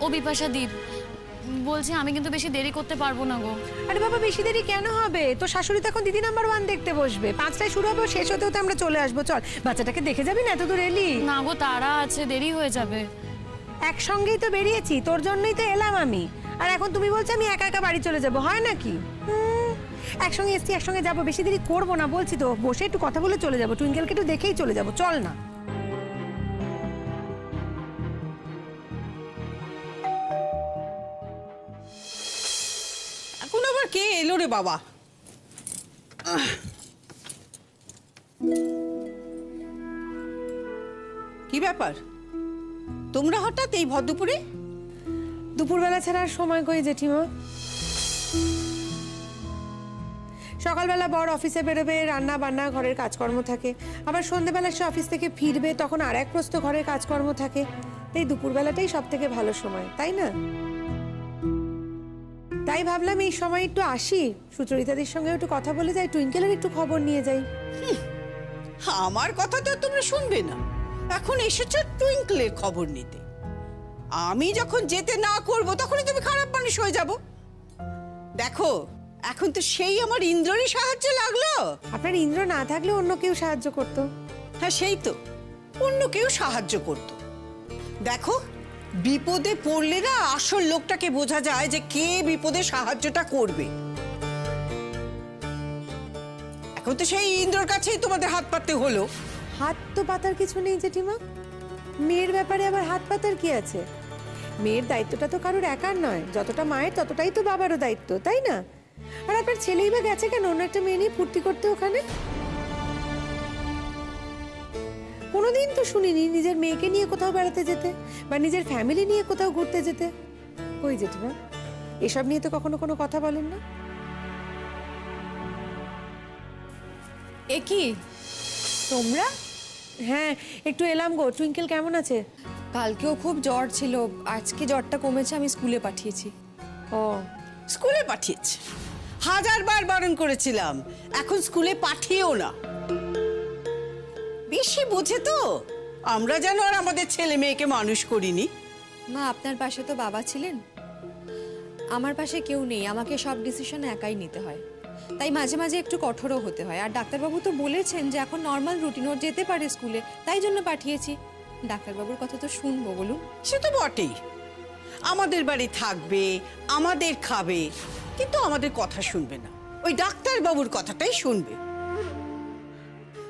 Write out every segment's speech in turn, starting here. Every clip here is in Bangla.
ও বিপাশা দীপ বলছি আমি কিন্তু বেশি দেরি করতে পারবো না গো। আরে বাবা বেশি দেরি কেন হবে? তো শাশুড়ি তো এখন দিদি নাম্বার 1 দেখতে বসবে, 5টায় শুরু হবে, শেষ হতে হতে আমরা চলে আসবো। চল বাচ্চাটাকে দেখে যাবি না, এত দূর এলি। না গো তারা আছে, দেরি হয়ে যাবে। একসঙ্গেই তো বেরিয়েছি, তোর জন্যই তো এলাম আমি। আর এখন তুমি বলছো আমি একা একা বাড়ি চলে যাব, হয় নাকি? একসঙ্গে এসছি একসঙ্গে যাবো, বেশি দেরি করবো না বলছি তো। বসে একটু কথা বলে চলে যাবো, টুইঙ্কেলকে একটু দেখেই চলে যাবো, চল না। এখন আবার কে এলো রে বাবা? কি ব্যাপার, তোমরা হঠাৎ এই ভর দুপুরে? দুপুরবেলা ছাড়া আর সময় কই জেঠিমা। সকালবেলা বড় অফিসে বেরোবে, রান্না বান্না ঘরের কাজকর্ম থাকে, আবার সন্ধ্যেবেলা সে অফিস থেকে ফিরবে, তখন আর এক প্রস্ত ঘরের কাজকর্ম থাকে। তাই দুপুরবেলাটাই সব থেকে ভালো সময়, তাই না? তাই ভাবলাম এই সময় একটু আসি, সুচরিতাদের সঙ্গে একটু কথা বলে যাই, টুইঙ্কেলের একটু খবর নিয়ে যাই। আমার কথা তো তোমরা শুনবে না, এখন এসেছো টুইঙ্কলের খবর নিতে। আমি যখন যেতে না করব তখনই তুমি খারাপ মানুষ হয়ে যাব। দেখো এখন তো সেই আমার ইন্দ্ররই সাহায্য লাগলো। আপনার ইন্দ্র না থাকলে অন্য কেউ সাহায্য করতো। হ্যাঁ সেই তো, অন্য কেউ সাহায্য করতো। দেখো বিপদে পড়লে না আসল লোকটাকে বোঝা যায় যে কে বিপদে সাহায্যটা করবে। এখন তো সেই ইন্দ্রর কাছেই তোমাদের হাত পাততে হলো। হাত তো পাতার কিছু নেই জেঠিমা, মেয়ের ব্যাপারে আবার হাত পাতার কি আছে? মেয়ের দায়িত্বটা তো কারোর একার নয়, যতটা মায়ের ততটাই তো বাবারও দায়িত্ব, তাই না? আর আপনার ছেলেই বা গেছে কেন অন্য একটা মেয়ে নিয়ে ফুর্তি করতে ওখানে? কোনোদিন তো শুনিনি নিজের মেয়েকে নিয়ে কোথাও বেড়াতে যেতে বা নিজের ফ্যামিলি নিয়ে কোথাও ঘুরতে যেতে। কই জেঠিমা, এসব নিয়ে তো কখনো কোনো কথা বলেন না। এ কি তোমরা? হ্যাঁ একটু এলাম গো। টুইঙ্কেল কেমন আছে? কালকেও খুব জ্বর ছিল, আজকে জ্বরটা কমেছে, আমি স্কুলে পাঠিয়েছি। ও স্কুলে পাঠিয়েছে? 1000 বার বারণ করেছিলাম এখন স্কুলে পাঠিয়েও না। বেশি বোঝে তো, আমরা যেন আর আমাদের ছেলে মেয়েকে মানুষ করিনি। মা আপনার পাশে তো বাবা ছিলেন, আমার পাশে কেউ নেই, আমাকে সব ডিসিশন একাই নিতে হয়, তাই মাঝে মাঝে একটু কঠোরও হতে হয়। আর ডাক্তারবাবু তো বলেছেন যে এখন নর্মাল রুটিন, ওর যেতে পারে স্কুলে, তাই জন্য পাঠিয়েছি। ডাক্তারবাবুর কথা তো শুনবো বলুন। সে তো বটেই, আমাদের বাড়ি থাকবে, আমাদের খাবে, কিন্তু আমাদের কথা শুনবে না, ওই ডাক্তারবাবুর কথাটাই শুনবে।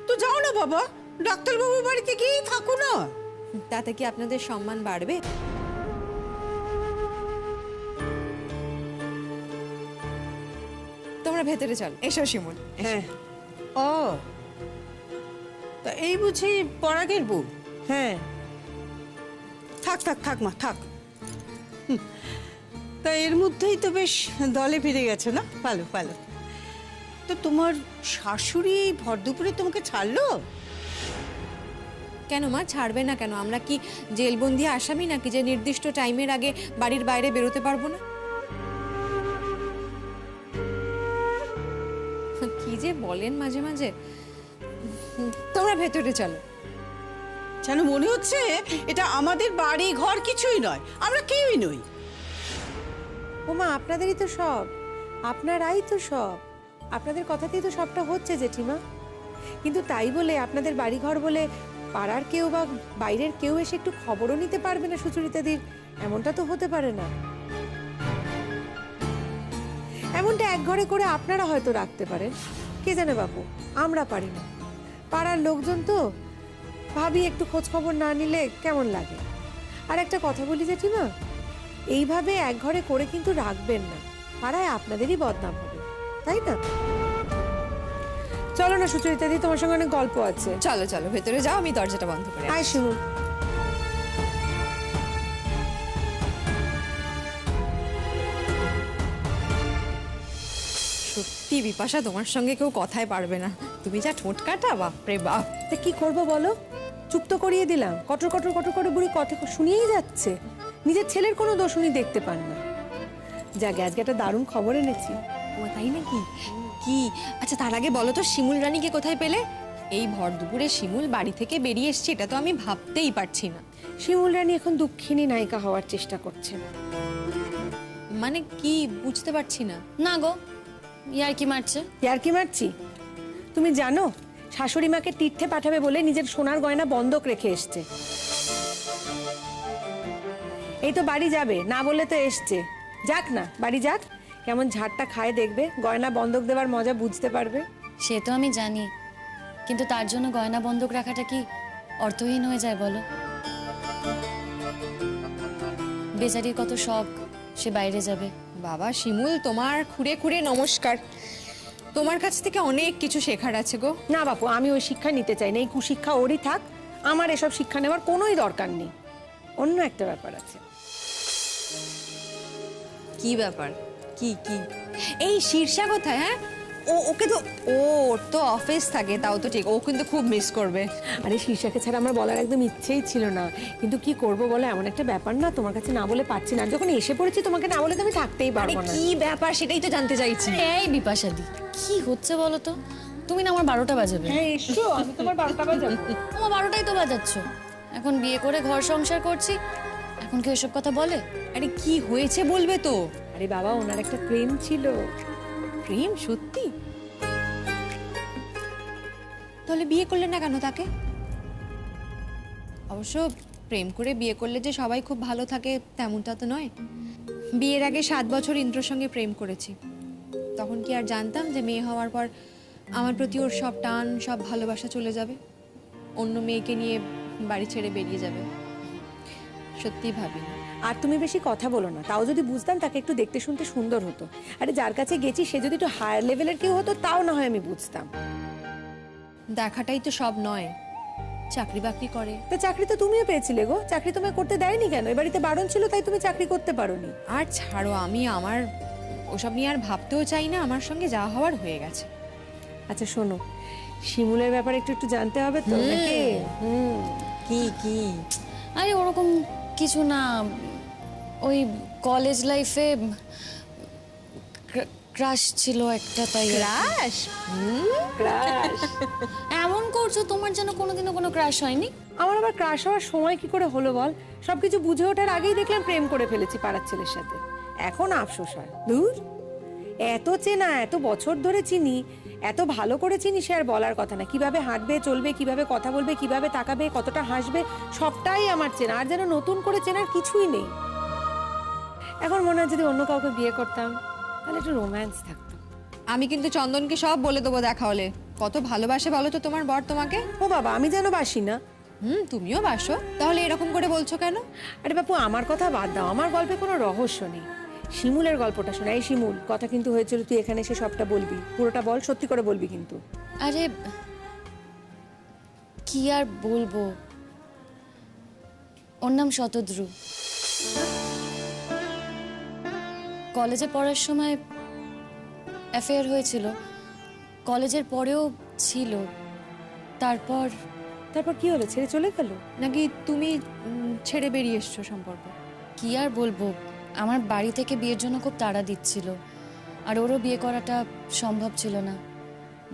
তো যাও না বাবা, ডাক্তারবাবুর বাড়িতে গিয়েই থাকো না। তাতে কি আপনাদের সম্মান বাড়বে? তোমরা ভেতরে চল, এসো শিমুল। হ্যাঁ ও তা এই বুঝি পরাগের বউ? হ্যাঁ থাক থাক থাক মা থাক। তা এর মধ্যেই তো বেশ দলে ফিরে গেছে না, ভালো ভালো। তো তোমার শাশুড়ি এই ভর দুপুরে তোমাকে ছাড়লো? কেন মা, ছাড়বে না কেন? আমরা কি জেলবন্দি আসামি নাকি যে নির্দিষ্ট টাইমের আগে বাড়ির বাইরে বেরোতে পারবো না? কি যে বলেন মাঝে মাঝে। তোমরা ভেতরে চলো। যেন মনে হচ্ছে এটা আমাদের বাড়ি ঘর কিছুই নয়, আমরা কেউই নই। ওমা আপনাদেরই তো সব, আপনারাই তো সব, আপনাদের কথাতেই তো সবটা হচ্ছে জেঠিমা। কিন্তু তাই বলে আপনাদের বাড়িঘর বলে পাড়ার কেউ বা বাইরের কেউ এসে একটু খবরও নিতে পারবে না সুচরিতাদির, এমনটা তো হতে পারে না। এমনটা এক ঘরে করে আপনারা হয়তো রাখতে পারেন, কে জানে বাপু, আমরা পারি না। পাড়ার লোকজন তো, ভাবি একটু খোঁজ খবর না নিলে কেমন লাগে। আর একটা কথা বলি জেঠিমা, এইভাবে এক ঘরে করে কিন্তু রাখবেন না, পাড়ায় আপনাদেরই বদনাম হবে, তাই না? চলো না সুচরিতাদি, তোমার সঙ্গে অনেক গল্প আছে। চলো চলো ভেতরে যাও, আমি দরজাটা বন্ধ করে আয় শিমুল। সত্যি বিপাশা, তোমার সঙ্গে কেউ কথাই পারবে না, তুমি যা ঠোঁট কাটা, বাপরে বাপ। তা কি করবো বলো, চুপ তো করিয়ে দিলাম, কটর কটর কটর করে বুড়ি কথা শুনিয়েই যাচ্ছে, নিজের ছেলের কোনো দোষ উনি দেখতে পান না। যা আজকে একটা দারুণ খবর এনেছি। ও তাই নাকি? কি? আচ্ছা তার আগে বলো তো, শিমুল রানীকে কোথায় পেলে? এই ভর দুপুরে শিমুল বাড়ি থেকে বেরিয়ে এসছে, এটা তো আমি ভাবতেই পারছি না। শিমুল রানী এখন দুঃখিনী নায়িকা হওয়ার চেষ্টা করছেন। মানে কি বুঝতে পারছি না। না গো, ইয়ার কি মারছে? ইয়ার কি মারছি? তুমি জানো শাশুড়ি মাকে তীর্থে পাঠাবে বলে নিজের সোনার গয়না বন্ধক রেখে এসছে। এই তো বাড়ি যাবে, না বললে তো এসছে। যাক না, বাড়ি যাক, কেমন ঝাড়টা খায় দেখবে, গয়না বন্ধক দেওয়ার মজা বুঝতে পারবে। সে তো আমি জানি, কিন্তু তার জন্য গয়না বন্ধক রাখাটা কি অর্থহীন হয়ে যায় বলো? বেচারির কত শখ, সে বাইরে যাবে। বাবা শিমুল, তোমার খুঁড়ে খুঁড়ে নমস্কার। তোমার কাছ থেকে অনেক কিছু শেখার আছে গো। না বাপু, আমি ওই শিক্ষা নিতে চাই না। এই কুশিক্ষা ওরই থাক, আমার এসব শিক্ষা নেওয়ার কোনোই দরকার নেই। অন্য একটা ব্যাপার আছে। কি ব্যাপার? কি কি? এই শীর্ষা কোথায়? হ্যাঁ, ওকে তো, ওর তো অফিস থাকে, তাও তো ঠিক। ও কিন্তু খুব মিস করবে। আরে শীর্ষাকে ছাড়া আমার বলার একদম ইচ্ছেই ছিল না, কিন্তু কি করব বলো, এমন একটা ব্যাপার না, তোমার কাছে না বলে পাচ্ছি না। যখন এসে পড়েছি তোমাকে না বলে তো আমি থাকতেই আরে পারবো না। কি ব্যাপার সেটাই তো জানতে চাইছি। এই বিপাশাদি, কি হচ্ছে বলো তো? তুমি না আমার 12টা বাজাবে। হ্যাঁ এসো, আমি তোমার 12টা বাজাবো। আমার 12টাই তো বাজাচ্ছ। এখন বিয়ে করে ঘর সংসার করছি, এখন কি এসব কথা বলে? আরে কি হয়েছে বলবে তো। আরে বাবা, ওনার একটা প্রেম ছিল। প্রেম? সত্যি? তাহলে বিয়ে করলেন না কেন তাকে? অবশ্য প্রেম করে বিয়ে করলে যে সবাই খুব ভালো থাকে তেমনটা তো নয়। বিয়ের আগে 7 বছর ইন্দ্রর সঙ্গে প্রেম করেছি। তখন কি আর জানতাম যে মেয়ে হওয়ার পর আমার প্রতি ওর সব টান, সব ভালোবাসা চলে যাবে, অন্য মেয়েকে নিয়ে বাড়ি ছেড়ে বেরিয়ে যাবে? সত্যি ভাবিনি। আর তুমি বেশি কথা বলো না, তাও যদি বুঝতাম তাকে একটু দেখতে শুনতে সুন্দর হতো। আরে যার কাছে গেছি সে যদি একটু হায়ার লেভেলের কেউ হতো তাও না হয় আমি বুঝতাম। দেখাটাই তো সব নয়, চাকরি বাকরি করে। তা চাকরি তো তুমিও পেয়েছিলে গো, চাকরি তোমায় করতে দেয়নি কেন? এ বাড়িতে বারণ ছিল তাই তুমি চাকরি করতে পারোনি। আর ছাড়ো, আমি আমার ওসব নিয়ে আর ভাবতেও চাই না। আমার সঙ্গে যা হওয়ার হয়ে গেছে। আচ্ছা শোনো, শিমুলের ব্যাপারে একটু একটু জানতে হবে তো নাকি? কি কি? আরে ওরকম কিছু না, ওই কলেজ লাইফে ক্রাশ ছিল একটা, তাই ক্রাশ? ক্রাশ? এমন করছো তোমার যেন কোনোদিনও কোনো ক্রাশ হয়নি। আমার আবার ক্রাশ হওয়ার সময় কি করে হলো বল? সবকিছু বুঝে ওঠার আগেই দেখলাম প্রেম করে ফেলেছি পাড়ার ছেলের সাথে। এখন আফসোস হয়। দূর, এত চেনা, এত বছর ধরে চিনি, এত ভালো করে চিনি, সে আর বলার কথা না। কিভাবে হাঁটবে চলবে, কিভাবে কথা বলবে, কিভাবে তাকাবে, কতটা হাসবে, সবটাই আমার চেনা। আর যেন নতুন করে চেনার কিছুই নেই। এখন মনে হয় যদি অন্য কাউকে বিয়ে করতাম তাহলে একটু রোম্যান্স থাকতো। আমি কিন্তু চন্দনকে সব বলে দেবো দেখা হলে। কত ভালোবাসে বলো তো তোমার বর তোমাকে। ও বাবা, আমি যেন বাসি না। তুমিও বাসো, তাহলে এরকম করে বলছো কেন? আরে বাপু, আমার কথা বাদ দাও, আমার গল্পে কোনো রহস্য নেই। শিমুলের গল্পটা শোনা। এই শিমুল, কথা কিন্তু হয়েছিল তুই এখানে এসে সবটা বলবি, পুরোটা বল, সত্যি করে বলবি কিন্তু। আরে কি আর বলবো, ওর নাম শতদ্রু। কলেজে পড়ার সময় অ্যাফেয়ার হয়েছিল, কলেজের পরেও ছিল। তারপর তারপর কি হলো? ছেড়ে চলে গেল? নাকি তুমি ছেড়ে বেরিয়ে এসছো সম্পর্ক? কি আর বলবো, আমার বাড়ি থেকে বিয়ের জন্য খুব তাড়া দিচ্ছিল, আর ওরও বিয়ে করাটা সম্ভব ছিল না।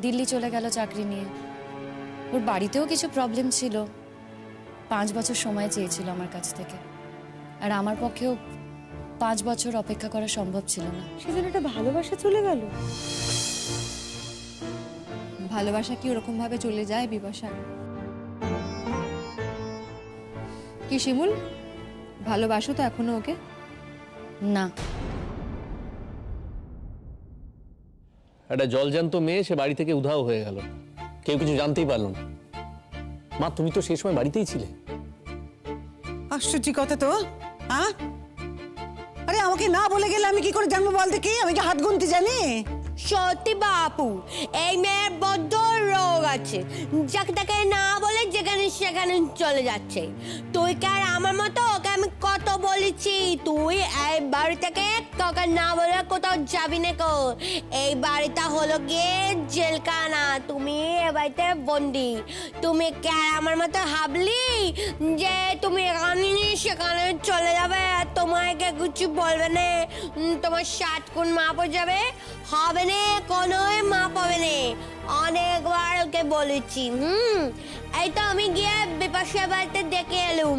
দিল্লি চলে গেল চাকরি নিয়ে। ওর বাড়িতেও কিছু প্রবলেম ছিল। 5 বছর সময় চেয়েছিল আমার কাছ থেকে, আর আমার পক্ষেও 5 বছর অপেক্ষা করা সম্ভব ছিল না। সেজন্য একটা ভালোবাসা চলে গেল। ভালোবাসা কি ওরকম ভাবে চলে যায় বিপাশা? কি শিমুল, ভালোবাসো তো এখনো ওকে? না, একটা জলজান্ত মেয়ে সে বাড়ি থেকে উধাও হয়ে গেল, কেউ কিছু জানতেই পারলো না। মা, তুমি তো সেই সময় বাড়িতেই ছিলে। আশ্চর্য কথা তো। হ্যাঁ, আরে আমাকে না বলে গেলে আমি কি করে জানবো বল দেখি? আমি কি হাত গুনতে জানি? সত্যি বাপু, এই মেয়ের বড্ড রোগ আছে। যাকে তাকে না বলে যেখানে সেখানে চলে যাচ্ছে। তুই কি আর আমার মতো? ওকে আমি কত বলেছি তুই এই বাড়ি থেকে তোকে না বলে কোথাও যাবি না কো। এই বাড়িটা হলো গিয়ে জেলখানা, তুমি এ বাড়িতে বন্দি। তুমি কি আর আমার মতো ভাবলি যে তুমি এখানে সেখানে চলে যাবে আর তোমাকে কিছু বলবে না? তোমার 7 গুণ মাপ যাবে, হবে না, কোনো মাপ হবে না। অনেকবার ওকে বলেছি। এই তো আমি গিয়ে বিপাশা বাড়িতে দেখে এলুম।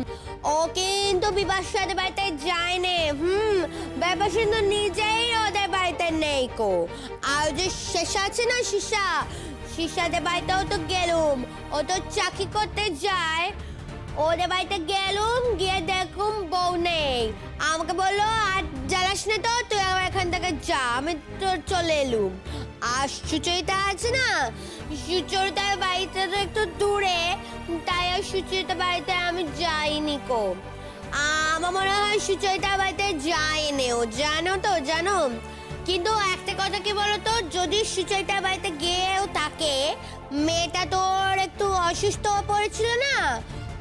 ও কিন্তু বিপাশাদের বাড়িতে যায়নি। বিপাশা কিন্তু নিজেই ওদের বাড়িতে নেই কো। আর যে শেষা আছে না, শিশাদের বাড়িতেও তো গেলুম, ও তো চাকরি করতে যায়। ওদের বাড়িতে গেলুম, গিয়ে দেখুম বউ নেই। আমাকে বললো আর জ্বালাস না তো, তুই আমার এখান থেকে যা। আমি তো চলে এলুম। আর সুচরিতা আছে না, সুচরিতার বাড়িতে তো একটু দূরে, তাই আর সুচরিতার বাড়িতে আমি যাইনি কো। আমার মনে হয় সুচরিতার বাড়িতে যায়নি ও, জানো তো, জানো। কিন্তু একটা কথা কি বলতো, যদি সুচরিতার বাড়িতে গিয়েও থাকে, মেয়েটা তোর একটু অসুস্থ হয়ে পড়েছিল না,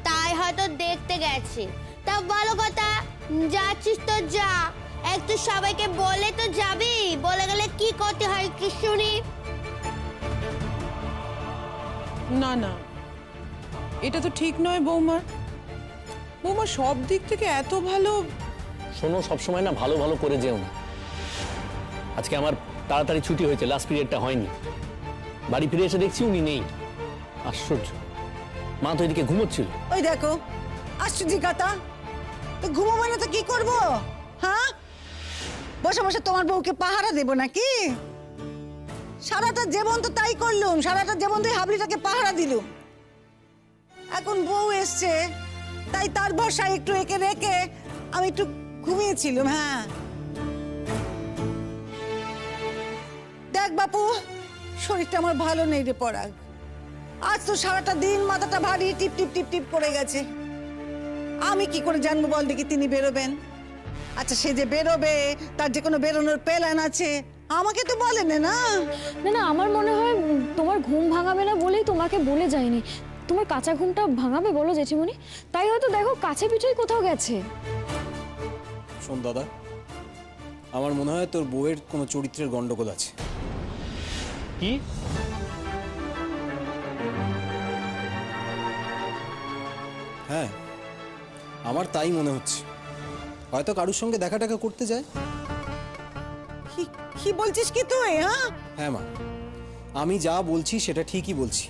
তাই হয়তো দেখতে গেছে। তা ভালো কথা, যাচ্ছিস তো যা, একটু সবাইকে বলে তো যাবি। বলে গেলে কি করতে হয় একটু শুনি। না না, এটা তো ঠিক নয় বৌমা। বৌমা সব দিক থেকে এত ভালো। শোনো, সবসময় না ভালো ভালো করে যেও না। আজকে আমার তাড়াতাড়ি ছুটি হয়েছে, লাস্ট পিরিয়ডটা হয়নি। বাড়ি ফিরে এসে দেখছি উনি নেই। আশ্চর্য, মা তো এদিকে ঘুমোচ্ছিল। ওই দেখো, আশ্চর্য কথা, তো ঘুমোবো না তো কি করবো? হ্যাঁ, বসে বসে তোমার বউকে পাহারা দেবো নাকি? সারাটা জীবন তো তাই করলুম, সারাটা জীবন তো হাবলিটাকে পাহারা দিলুম। এখন বউ এসছে, তাই তার ভরসায় একটু একে রেখে আমি একটু ঘুমিয়েছিলাম। হ্যাঁ, দেখ বাপু, শরীরটা আমার ভালো নেই রে পরাগ। আজ তো সারাটা দিন মাথাটা ভারী, টিপ টিপ টিপ টিপ করে গেছে। আমি কি করে জানবো বল দেখি তিনি বেরোবেন? আচ্ছা, সে যে বেরোবে, তার যে কোনো বেরোনোর প্ল্যান আছে, আমাকে তো বলেন না। না না, আমার মনে হয় তোমার ঘুম ভাঙাবে না বলেই তোমাকে বলে যায়নি। তোমার কাঁচা ঘুমটা ভাঙাবে বলো জেঠিমণি, তাই হয়তো দেখো কাছে পিঠেই কোথাও গেছে। শোন দাদা, আমার মনে হয় তোর বউয়ের কোনো চরিত্রের গন্ডগোল আছে। কি? হ্যাঁ, আমার তাই মনে হচ্ছে। হয়তো কারুর সঙ্গে দেখা টাকা করতে যায়। কি বলছিস কি তুই? হ্যাঁ মা, আমি যা বলছি সেটা ঠিকই বলছি।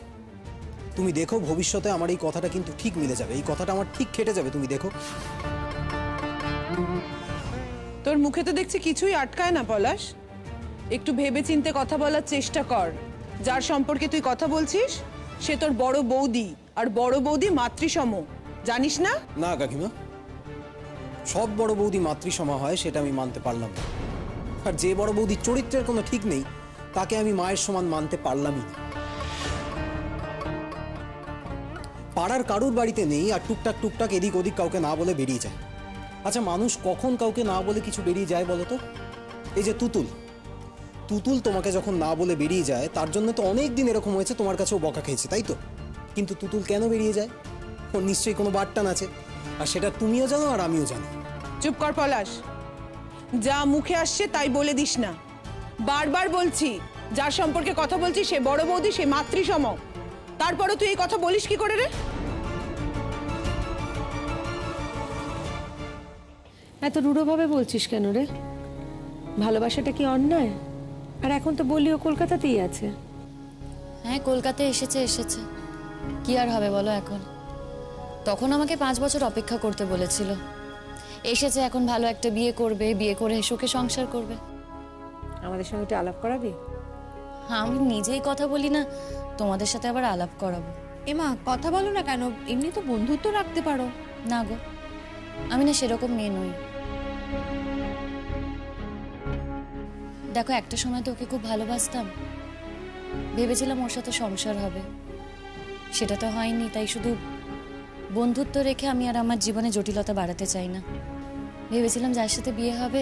তুমি দেখো, ভবিষ্যতে আমার এই কথাটা কিন্তু ঠিক মিলে যাবে, এই কথাটা আমার ঠিক খেটে যাবে, তুমি দেখো। তোর মুখে তো দেখছি কিছুই আটকায় না পলাশ। একটু ভেবে চিন্তে কথা বলার চেষ্টা কর। যার সম্পর্কে তুই কথা বলছিস সে তোর বড় বৌদি, আর বড় বৌদি মাতৃসম, জানিস না? না কাকিমা, সব বড় বৌদি মাতৃসমা হয় সেটা আমি মানতে পারলাম না। আর যে বড় বৌদির চরিত্রের কোনো ঠিক নেই, তাকে আমি মায়ের সমান মানতে পারলামই না। পাড়ার কারুর বাড়িতে নেই, আর টুকটাক টুকটাক এদিক ওদিক কাউকে না বলে বেরিয়ে যায়। আচ্ছা, মানুষ কখন কাউকে না বলে কিছু বেরিয়ে যায় বলো তো? এই যে তুতুল তোমাকে যখন না বলে বেরিয়ে যায়, তার জন্য তো অনেক দিন এরকম হয়েছে তোমার কাছেও বকা খেয়েছে, তাই তো? কিন্তু তুতুল কেন বেরিয়ে যায়? ওর নিশ্চয়ই কোনো বাটটান আছে, আর সেটা তুমিও জানো আর আমিও জানি। চুপ কর পলাশ, যা মুখে আসছে তাই বলে দিস না। বারবার বলছি, যার সম্পর্কে কথা বলছি সে বড় বৌদি, সে মাতৃসম। তারপরও তুই এই কথা বলিস কি করে রে? এত রূঢ়ভাবে বলছিস কেন রে? ভালোবাসাটা কি অন্যায়? আর এখন তো বলিও কলকাতাতেই আছে। হ্যাঁ, কলকাতায় এসেছে। কি আর হবে বলো এখন? তখন আমাকে 5 বছর অপেক্ষা করতে বলেছিল। এসেছে, এখন ভালো একটা বিয়ে করবে, বিয়ে করে সুখে সংসার করবে। আমাদের সঙ্গে একটু আলাপ করাবি? আমি নিজেই কথা বলি না, তোমাদের সাথে আবার আলাপ করাবো? এমা, কথা বলো না কেন? এমনি তো বন্ধুত্ব রাখতে পারো। না গো, আমি না সেরকম মেয়ে নই। দেখো, একটা সময় তো ওকে খুব ভালোবাসতাম, ভেবেছিলাম ওর সাথে সংসার হবে, সেটা তো হয়নি। তাই শুধু বন্ধুত্ব রেখে আমি আর আমার জীবনে জটিলতা বাড়াতে চাই না। ভেবেছিলাম যার সাথে বিয়ে হবে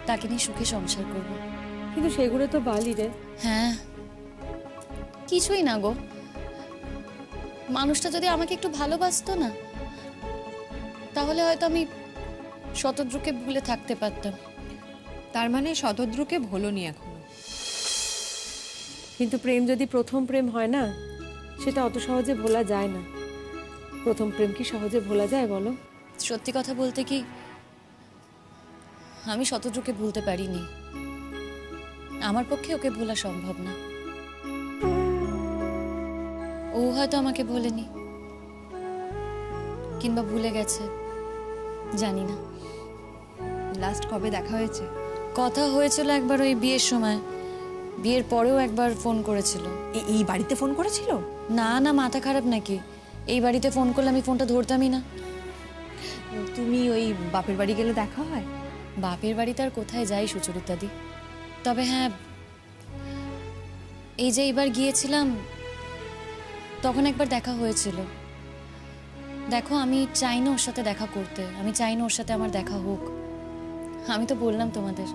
তাকে নিয়ে সুখে সংসার করব। কিন্তু সেগুলো তো বালি রে। হ্যাঁ, কিছুই না গো। মানুষটা যদি আমাকে একটু ভালোবাসতো না, তাহলে হয়তো আমি শতদ্রুকে ভুলে থাকতে পারতাম। তার মানে শতদ্রুকে ভোলনি এখনো? কিন্তু প্রেম যদি প্রথম প্রেম হয় না, সেটা অত সহজে ভোলা যায় না। প্রথম প্রেম কি সহজে ভোলা যায় বলো? সত্যি কথা বলতে কি, আমি শতদ্রুকে ভুলতে পারিনি। আমার পক্ষে ওকে ভোলা সম্ভব না। ও হয়তো আমাকে ভোলেনি। কিংবা ভুলে গেছে, জানি না। লাস্ট কবে দেখা হয়েছে? কথা হয়েছিল একবার ওই বিয়ের সময়, বিয়ের পরেও একবার ফোন করেছিল। এই বাড়িতে ফোন করেছিল? না না, মাথা খারাপ নাকি? এই বাড়িতে ফোন করলে আমি ফোনটা ধরতামই না। তুমি ওই বাপের বাড়ি গেলে দেখা হয়? বাপের বাড়িতে আর কোথায় যাই সুচরিতাদি, তবে হ্যাঁ এই যে এবার গিয়েছিলাম তখন একবার দেখা হয়েছিল। দেখো, আমি চাই না ওর সাথে দেখা করতে, আমি চাই না ওর সাথে আমার দেখা হোক। আমি তো বললাম তোমাদের,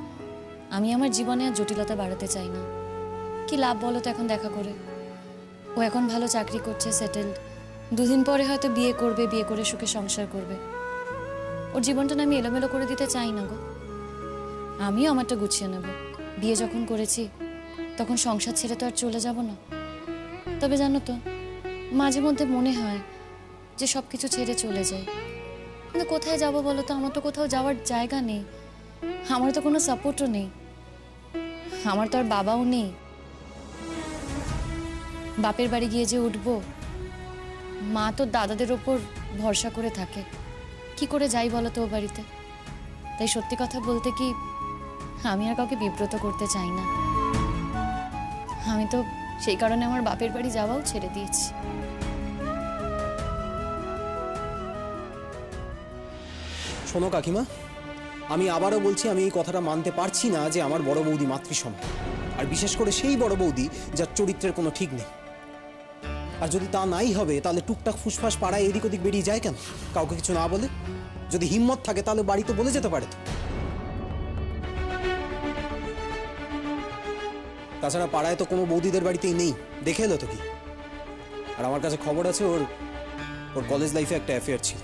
আমি আমার জীবনে আর জটিলতা বাড়াতে চাই না। কি লাভ বলো তো এখন দেখা করে? ও এখন ভালো চাকরি করছে, সেটেলড, দুদিন পরে হয়তো বিয়ে করবে, বিয়ে করে সুখে সংসার করবে। ওর জীবনটা না আমি এলোমেলো করে দিতে চাই না গো। আমিও আমারটা গুছিয়ে নেব। বিয়ে যখন করেছি তখন সংসার ছেড়ে তো আর চলে যাব না। তবে জানো তো, মাঝে মধ্যে মনে হয় যে সব কিছু ছেড়ে চলে যাই, কিন্তু কোথায় যাব বলো তো? আমার তো কোথাও যাওয়ার জায়গা নেই, আমার তো কোনো সাপোর্টও নেই, আমার তো আর বাবাও নেই। বাপের বাড়ি গিয়ে যে উঠবো, মা তো দাদাদের ওপর ভরসা করে থাকে, কি করে যাই বলো তো ও বাড়িতে? তাই সত্যি কথা বলতে কি, আমি আর কাউকে বিব্রত করতে চাই না। আমি তো সেই কারণে আমার বাপের বাড়ি যাওয়াও ছেড়ে দিয়েছি। শোনো কাকিমা, আমি আবারও বলছি, আমি এই কথাটা মানতে পারছি না যে আমার বড় বৌদি মাতৃসম, আর বিশেষ করে সেই বড় বৌদি যার চরিত্রের কোনো ঠিক নেই। আর যদি তা নাই হবে, তাহলে টুকটাক ফুসফাস পাড়ায় এদিক ওদিক বেরিয়ে যায় কেন, কাউকে কিছু না বলে? যদি হিম্মত থাকে তাহলে বাড়িতে বলে যেতে পারে তো। তাছাড়া পাড়ায় তো কোনো বৌদিদের বাড়িতেই নেই, দেখে এলো তো কি? আর আমার কাছে খবর আছে ওর কলেজ লাইফে একটা অ্যাফেয়ার ছিল।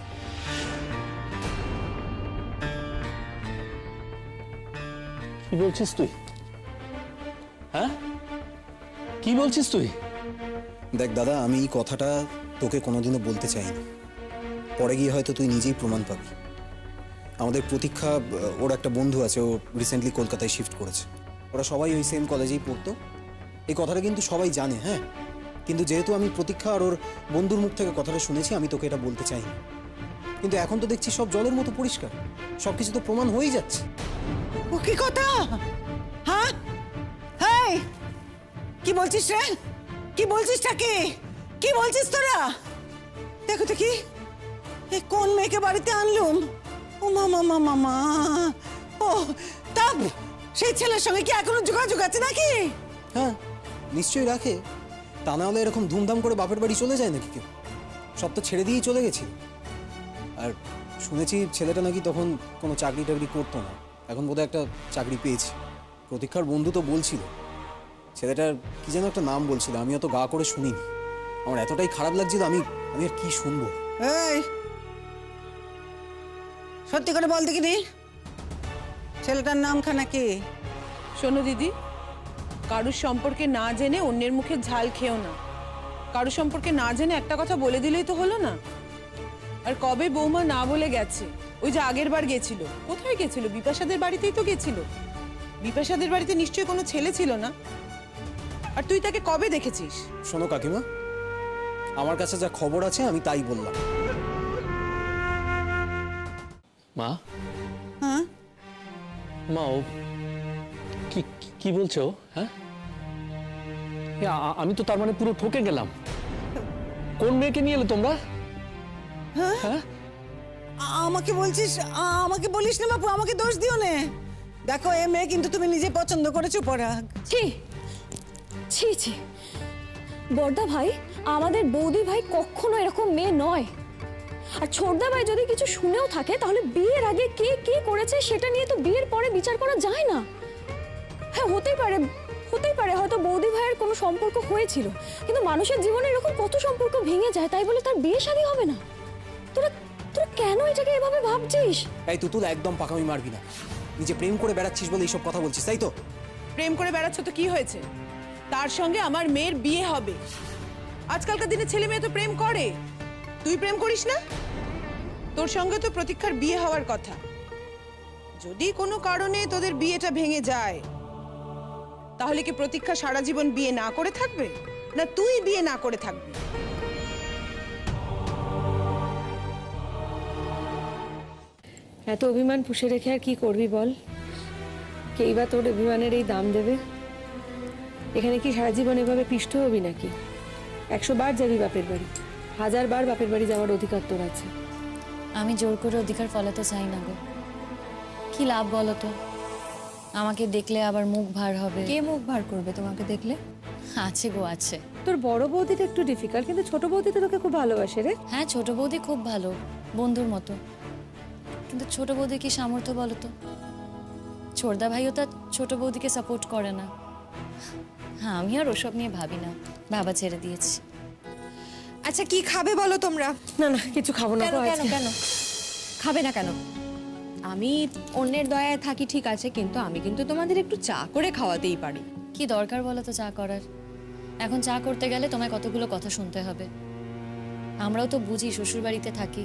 কি বলছিস তুই? হ্যাঁ, কি বলছিস তুই? দেখ দাদা, আমি এই কথাটা তোকে কোনোদিনও বলতে চাইনি, পরে গিয়ে হয়তো তুই নিজেই প্রমাণ পাবি। আমাদের প্রতীক্ষা, ওর একটা বন্ধু আছে, ও রিসেন্টলি কলকাতায় শিফট করেছে। ওরা সবাই ওই সেম কলেজেই পড়তো। এই কথাটা কিন্তু সবাই জানে, হ্যাঁ, কিন্তু যেহেতু আমি প্রতীক্ষা আর ওর বন্ধুর মুখ থেকে কথাটা শুনেছি, আমি তোকে এটা বলতে চাইনি। কিন্তু এখন তো দেখছি সব জলের মতো পরিষ্কার, সব কিছু তো প্রমাণ হয়েই যাচ্ছে। ও কি কথা? হ্যাঁ, হ্যাঁ, কি বলছিস রে? কি বলছিসটা কি? কি বলছিস তোরা? দেখো তো কি, এ কোন মেয়েকে বাড়িতে আনলুম? ও মামা মামা মা, ও তা সেই ছেলের সঙ্গে কি এখনো যোগাযোগ আছে নাকি? হ্যাঁ, নিশ্চয়ই রাখে, তা না হলে এরকম ধুমধাম করে বাপের বাড়ি চলে যায় নাকি কেউ? সব তো ছেড়ে দিয়েই চলে গেছিল। আর শুনেছি ছেলেটা নাকি তখন কোনো চাকরি টাকরি করতো না, এখন বোধহয় একটা চাকরি পেয়েছে। প্রতীক্ষার বন্ধু তো বলছিল, ছেলেটার কি যেন একটা নাম বলছিল, আমি অত গা করে শুনিনি। আমার এতটাই খারাপ লাগছিল, আমি আর কি শুনবো। এই সত্যি করে বল দেখিনি, ছেলেটার নামখানা কি? শোনো দিদি, কারুর সম্পর্কে না জেনে অন্যের মুখে ঝাল খেও না। কারুর সম্পর্কে না জেনে একটা কথা বলে দিলেই তো হলো না। আর কবে বৌমা না বলে গেছে? ওই যে আগের বার গেছিল, কোথায় গেছিল? বিপাশাদের বাড়িতেই তো গেছিল। বিপাশাদের বাড়িতে নিশ্চয়ই কোনো ছেলে ছিল না। আর তুই তাকে কবে দেখেছিস? শোনো কাকিমা, আমার কাছে যা খবর আছে আমি তাই বললাম। মা, হ্যাঁ, মা, ও কি বলছো? হ্যাঁ, আমি তো তার মানে পুরো ঠকে গেলাম। কোন মেয়েকে নিয়ে এলে তোমরা? হ্যাঁ, আমাকে বলছিস? আমাকে বলিস না বাপু, আমাকে দোষ দিও না। দেখো, এ মেয়ে কিন্তু তুমি নিজে পছন্দ করেছো পরাগ। ছি ছি ছি, বড়দা ভাই, আমাদের বৌদি ভাই কখনো এরকম মেয়ে নয়। আর ছোটদা ভাই যদি কিছু শুনেও থাকে, তাহলে বিয়ের আগে কে কি করেছে সেটা নিয়ে তো বিয়ের পরে বিচার করা যায় না। হ্যাঁ, হতেই পারে হয়তো বৌদি ভাইয়ের কোনো সম্পর্ক হয়েছিল, কিন্তু মানুষের জীবনে এরকম কত সম্পর্ক ভেঙে যায়, তাই বলে তার বিয়ে শাদী হবে না? তোরা কেন এটাকে এভাবে ভাবছিস? তাই তুতুল, একদম পাকামি মারবি না। নিজে প্রেম করে বেড়াচ্ছিস বলে এইসব কথা বলছিস, তাই তো? প্রেম করে বেড়াচ্ছ তো কি হয়েছে? তার সঙ্গে আমার মেয়ের বিয়ে হবে। আজকালকার দিনে ছেলে মেয়ে তো প্রেম করে, তুই প্রেম করিস না? তোর সঙ্গে তো প্রতীক্ষার বিয়ে হওয়ার কথা। যদি কোনো কারণে তোদের বিয়েটা ভেঙে যায়, তাহলে কি প্রতীক্ষা সারা জীবন বিয়ে না করে থাকবে, না তুই বিয়ে না করে থাকবি? এত অভিমান পুষে রেখে আর কি করবি বল? কেই বা তোর অভিমানের এই দাম দেবে? এখানে কি সারা জীবন এভাবে পিষ্ট হবি নাকি? 100 বার যাবি বাপের বাড়ি, 1000 বার বাপের বাড়ি যাওয়ার অধিকার তোর আছে। আমি জোর করে অধিকার ফলাতে চাই না গো। কি লাভ বলো তো? আমাকে দেখলে আবার মুখ ভার হবে। কে মুখ ভার করবে তোমাকে দেখলে? আছে গো, আছে। তোর বড় বৌদিটা একটু ডিফিকাল্ট, কিন্তু ছোট বৌদি তো তোকে খুব ভালোবাসে রে। হ্যাঁ, ছোট বৌদি খুব ভালো, বন্ধুর মতো। কিন্তু ছোট বৌদি কি সামর্থ্য বলো তো? ছোটদা ভাইও তার ছোট বৌদিকে সাপোর্ট করে না। হ্যাঁ, আমি আর ওসব নিয়ে ভাবি না, ভাবা ছেড়ে দিয়েছি। আচ্ছা কি খাবে বলো তোমরা? না না, কিছু খাবো না। কেন গো, কেন আজকে। কেন খাবে না কেন? আমি অন্যের দয়ায় থাকি ঠিক আছে, কিন্তু আমি কিন্তু তোমাদের একটু চা করে খাওয়াতেই পারি। কি দরকার বলো তো চা করার? এখন চা করতে গেলে তোমায় কতগুলো কথা শুনতে হবে। আমরাও তো বুঝি, শ্বশুর বাড়িতে থাকি,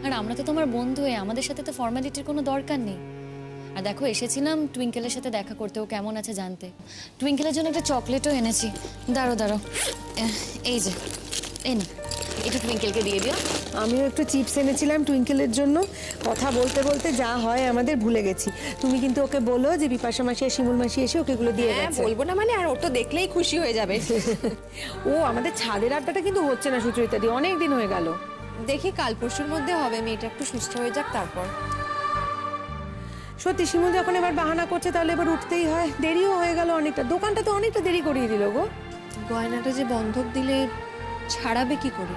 আর আমরা তো তোমার বন্ধু হয়ে আমাদের সাথে তো ফর্মালিটির কোনো দরকার নেই। আর দেখো, এসেছিলাম টুইঙ্কেলের সাথে দেখা করতে, ও কেমন আছে জানতে। টুইঙ্কেলের জন্য একটা চকলেটও এনেছি। দাঁড়ো দাঁড়ো, এই যে, এই না, এটা টুইঙ্কেলকে দিয়ে দিও। আমিও একটু চিপস এনেছিলাম টুইঙ্কেলের জন্য। কথা বলতে বলতে যা হয় আমাদের ভুলে গেছি। তুমি কিন্তু ওকে বলো যে বিপাশা মাসি আর শিমুল মাসি এসে ওকে এগুলো দিয়ে হ্যাঁ গেছে। বলবো না মানে, আর ওর তো দেখলেই খুশি হয়ে যাবে। ও আমাদের ছাদের আড্ডাটা কিন্তু হচ্ছে না সুচরিতা দি, অনেক দিন হয়ে গেল। দেখি কাল পরশুর মধ্যে হবে, মেয়েটা একটু সুস্থ হয়ে যাক তারপর। সত্যি শিমুল যখন এবার বাহানা করছে তাহলে এবার উঠতেই হয়। দেরিও হয়ে গেল অনেকটা, দোকানটা তো অনেকটা দেরি করিয়ে দিল গো। গয়নাটা যে বন্ধক দিলে ছাড়াবে কি করে?